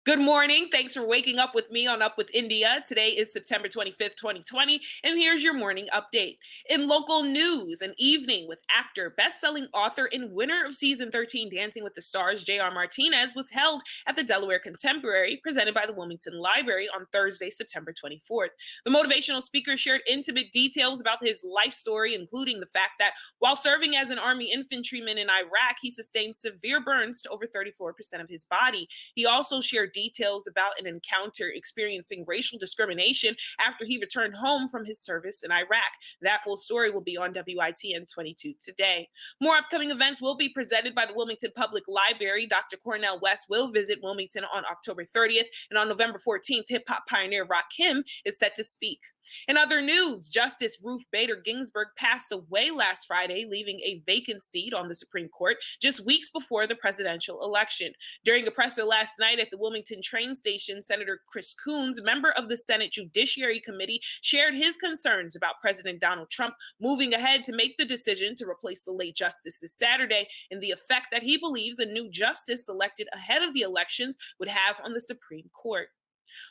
Good morning. Thanks for waking up with me on Up with India. Today is September 25th, 2020, and here's your morning update. In local news, an evening with actor, best-selling author, and winner of season 13 Dancing with the Stars, J.R. Martinez, was held at the Delaware Contemporary, presented by the Wilmington Library on Thursday, September 24th. The motivational speaker shared intimate details about his life story, including the fact that while serving as an Army infantryman in Iraq, he sustained severe burns to over 34% of his body. He also shared details about an encounter experiencing racial discrimination after he returned home from his service in Iraq. That full story will be on WITN 22 today. More upcoming events will be presented by the Wilmington Public Library. Dr. Cornell West will visit Wilmington on October 30th, and on November 14th, hip hop pioneer Rakim is set to speak. In other news, Justice Ruth Bader Ginsburg passed away last Friday, leaving a vacant seat on the Supreme Court just weeks before the presidential election. During a presser last night at the Wilmington train station, Senator Chris Coons, member of the Senate Judiciary Committee, shared his concerns about President Donald Trump moving ahead to make the decision to replace the late justice this Saturday and the effect that he believes a new justice selected ahead of the elections would have on the Supreme Court.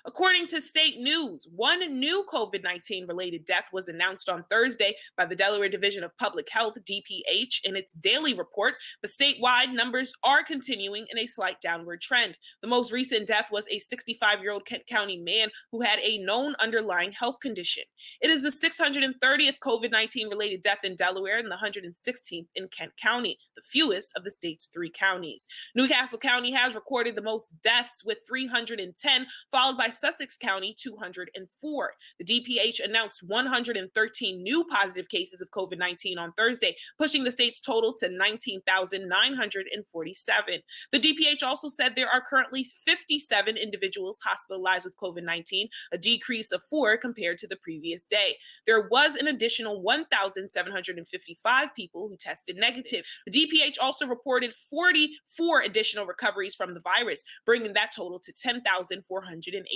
According to state news, one new COVID-19 related death was announced on Thursday by the Delaware Division of Public Health, DPH, in its daily report, but statewide numbers are continuing in a slight downward trend. The most recent death was a 65-year-old Kent County man who had a known underlying health condition. It is the 630th COVID-19 related death in Delaware and the 116th in Kent County, the fewest of the state's 3 counties. Newcastle County has recorded the most deaths with 310, followed by Sussex County, 204. The DPH announced 113 new positive cases of COVID-19 on Thursday, pushing the state's total to 19,947. The DPH also said there are currently 57 individuals hospitalized with COVID-19, a decrease of 4 compared to the previous day. There was an additional 1,755 people who tested negative. The DPH also reported 44 additional recoveries from the virus, bringing that total to 10,487.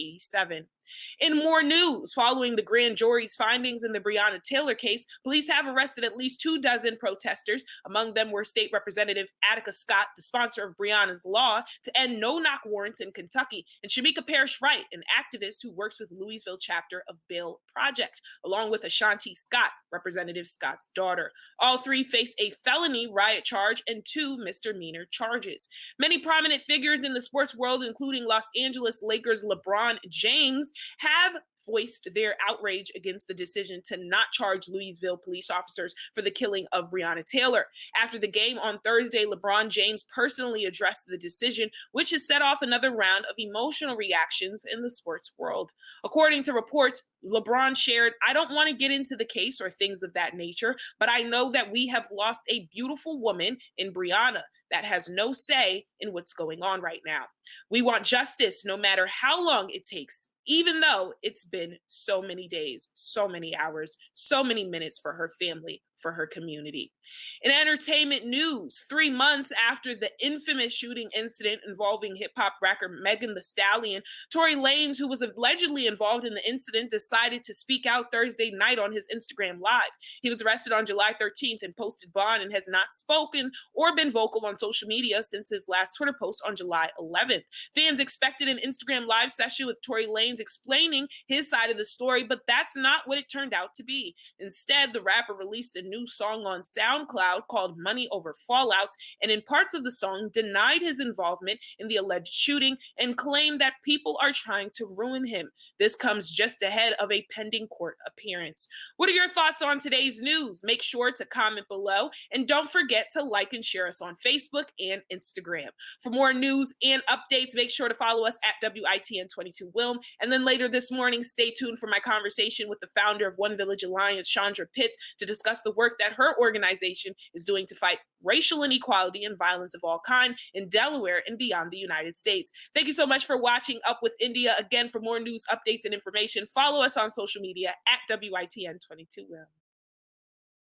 In more news, following the grand jury's findings in the Breonna Taylor case, police have arrested at least 24 protesters. Among them were State Representative Attica Scott, the sponsor of Breonna's law to end no-knock warrants in Kentucky, and Shamika Parrish-Wright, an activist who works with Louisville chapter of Bail Project, along with Ashanti Scott, Representative Scott's daughter. All 3 face a felony riot charge and 2 misdemeanor charges. Many prominent figures in the sports world, including Los Angeles Lakers LeBron James, have voiced their outrage against the decision to not charge Louisville police officers for the killing of Breonna Taylor. After the game on Thursday, LeBron James personally addressed the decision, which has set off another round of emotional reactions in the sports world. According to reports, LeBron shared, "I don't want to get into the case or things of that nature, but I know that we have lost a beautiful woman in Breonna that has no say in what's going on right now. We want justice no matter how long it takes, even though it's been so many days, so many hours, so many minutes for her family, for her community." In entertainment news, 3 months after the infamous shooting incident involving hip-hop rapper Megan Thee Stallion, Tory Lanez, who was allegedly involved in the incident, decided to speak out Thursday night on his Instagram Live. He was arrested on July 13th and posted bond and has not spoken or been vocal on social media since his last Twitter post on July 11th. Fans expected an Instagram Live session with Tory Lanez explaining his side of the story, but that's not what it turned out to be. Instead, the rapper released a new song on SoundCloud called Money Over Fallouts, and in parts of the song denied his involvement in the alleged shooting and claimed that people are trying to ruin him. This comes just ahead of a pending court appearance. What are your thoughts on today's news? Make sure to comment below, and don't forget to like and share us on Facebook and Instagram. For more news and updates, make sure to follow us at WITN22 Wilm, and then later this morning, stay tuned for my conversation with the founder of One Village Alliance, Chandra Pitts, to discuss the work that her organization is doing to fight racial inequality and violence of all kind in Delaware and beyond the United States. Thank you so much for watching Up with India. Again, for more news, updates, and information, follow us on social media at WITN22 Wilm.